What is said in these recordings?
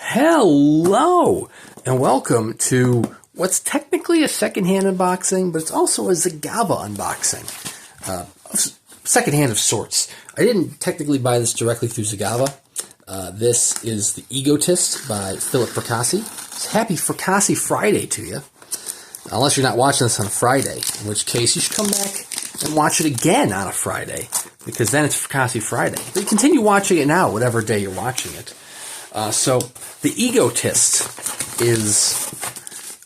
Hello, and welcome to what's technically a secondhand unboxing, but it's also a Zagava unboxing. Secondhand of sorts. I didn't technically buy this directly through Zagava. This is The Egotist by Philip Fracassi. It's happy Fracassi Friday to you. Unless you're not watching this on a Friday, in which case you should come back and watch it again on a Friday, because then it's Fracassi Friday. But you continue watching it now, whatever day you're watching it. So, The Egotist is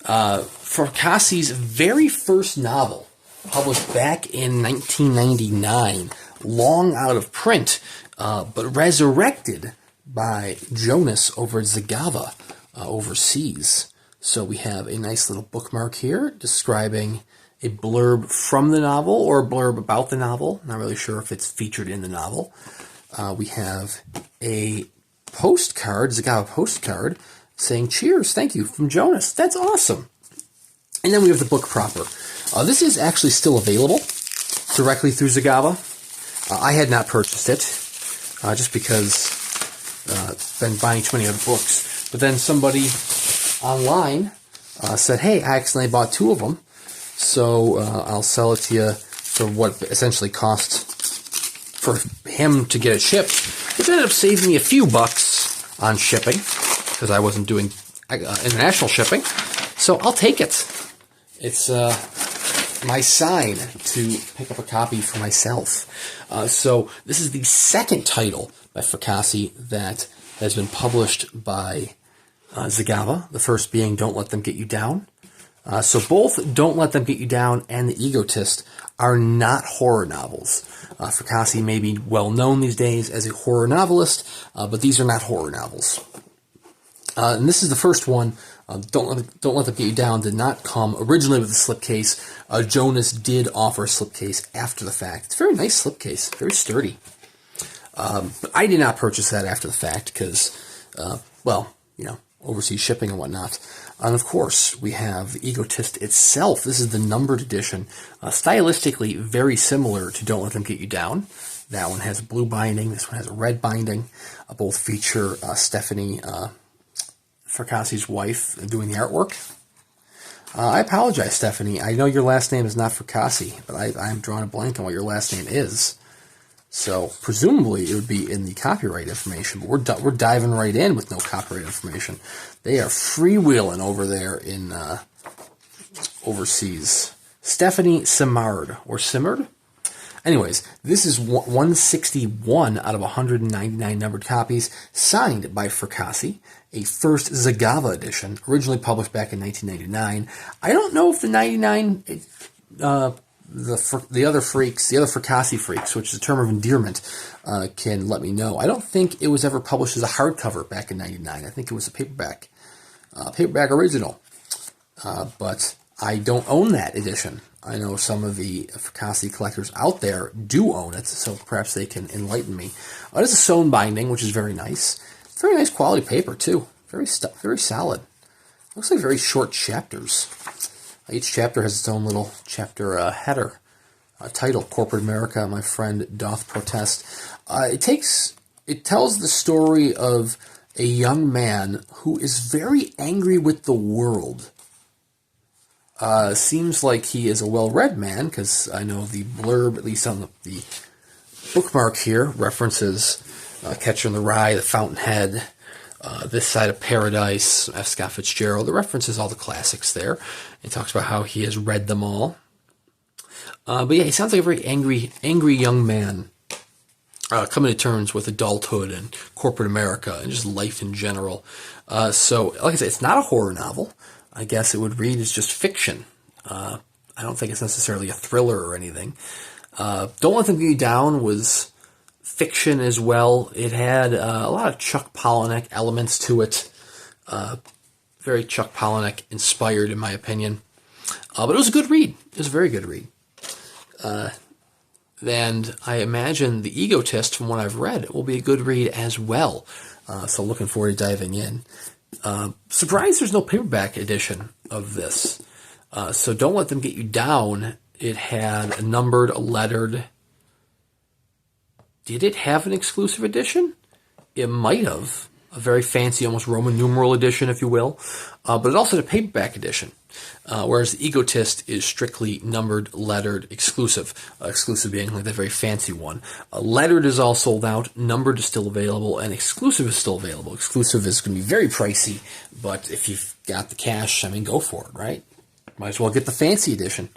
Fracassi's very first novel, published back in 1999, long out of print, but resurrected by Jonas over at Zagava overseas. So we have a nice little bookmark here describing a blurb from the novel or a blurb about the novel. Not really sure if it's featured in the novel. We have a postcard, Zagava postcard, saying, "Cheers, thank you," from Jonas. That's awesome. And then we have the book proper. This is actually still available directly through Zagava. I had not purchased it, just because I've been buying too many other books. But then somebody online said, "Hey, I accidentally bought two of them, so I'll sell it to you for what essentially cost for him to get it shipped," which ended up saving me a few bucks on shipping, because I wasn't doing international shipping. So I'll take it. It's my sign to pick up a copy for myself. So this is the second title by Fracassi that has been published by Zagava, the first being Don't Let Them Get You Down. So both Don't Let Them Get You Down and The Egotist are not horror novels. Fracassi may be well known these days as a horror novelist, but these are not horror novels. And this is the first one. Don't Let Them Get You Down did not come originally with a slipcase. Jonas did offer a slipcase after the fact. It's a very nice slipcase, very sturdy. But I did not purchase that after the fact because, overseas shipping and whatnot. And of course, we have The Egotist itself. This is the numbered edition. Stylistically very similar to Don't Let Them Get You Down. That one has a blue binding. This one has a red binding. Both feature Stephanie, Fracassi's wife, doing the artwork. I apologize, Stephanie. I know your last name is not Fracassi, but I'm drawing a blank on what your last name is. So presumably it would be in the copyright information, but we're diving right in with no copyright information. They are freewheeling over there in overseas. Stephanie Simard or Simard. Anyways, this is 161 out of 199 numbered copies, signed by Fracassi, a first Zagava edition, originally published back in 1999. I don't know if the 99. The other Fracassi freaks, which is a term of endearment, can let me know. I don't think it was ever published as a hardcover back in '99. I think it was a paperback original. But I don't own that edition. I know some of the Fracassi collectors out there do own it, so perhaps they can enlighten me. It is a sewn binding, which is very nice. Very nice quality paper too. Very solid. Looks like very short chapters. Each chapter has its own little chapter header, title, Corporate America, My Friend Doth Protest. It tells the story of a young man who is very angry with the world. Seems like he is a well-read man, because I know the blurb, at least on the bookmark here, references Catcher in the Rye, The Fountainhead, This Side of Paradise, F. Scott Fitzgerald. It references all the classics there. It talks about how he has read them all. But yeah, he sounds like a very angry young man coming to terms with adulthood and corporate America and just life in general. So, like I said, it's not a horror novel. I guess it would read as just fiction. I don't think it's necessarily a thriller or anything. Don't Let Them Get You Down was fiction as well. It had a lot of Chuck Palahniuk elements to it. Very Chuck Palahniuk inspired, in my opinion. But it was a good read. It was a very good read. And I imagine The Egotist, from what I've read, will be a good read as well. So looking forward to diving in. Surprised there's no paperback edition of this. So Don't Let Them Get You Down. It had a numbered, a lettered. Did it have an exclusive edition? It might have. a very fancy, almost Roman numeral edition, if you will. But it also had a paperback edition, whereas the Egotist is strictly numbered, lettered, exclusive. Exclusive being like the very fancy one. Lettered is all sold out, numbered is still available, and exclusive is still available. Exclusive is going to be very pricey, but if you've got the cash, I mean, go for it, right? Might as well get the fancy edition.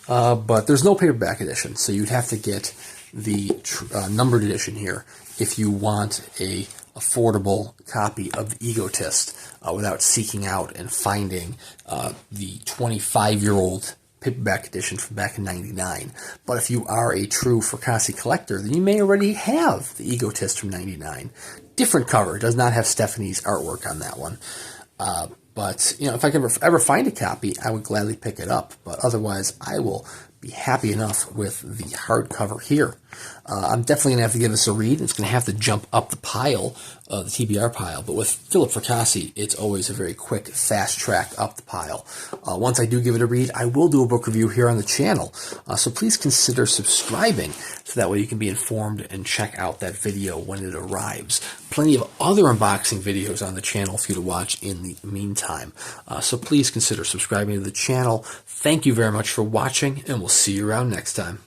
But there's no paperback edition, so you'd have to get the numbered edition here if you want a affordable copy of the Egotist without seeking out and finding the 25-year-old paperback edition from back in '99. But if you are a true Fracassi collector, then you may already have the Egotist from '99. Different cover. It does not have Stephanie's artwork on that one. But, you know, if I can ever find a copy, I would gladly pick it up. But otherwise, I will be happy enough with the hardcover here. I'm definitely going to have to give this a read. It's going to have to jump up the pile, the TBR pile. But with Philip Fracassi, it's always a very quick, fast track up the pile. Once I do give it a read, I will do a book review here on the channel. So please consider subscribing so that way you can be informed and check out that video when it arrives. Plenty of other unboxing videos on the channel for you to watch in the meantime. So please consider subscribing to the channel. Thank you very much for watching, and we'll see you around next time.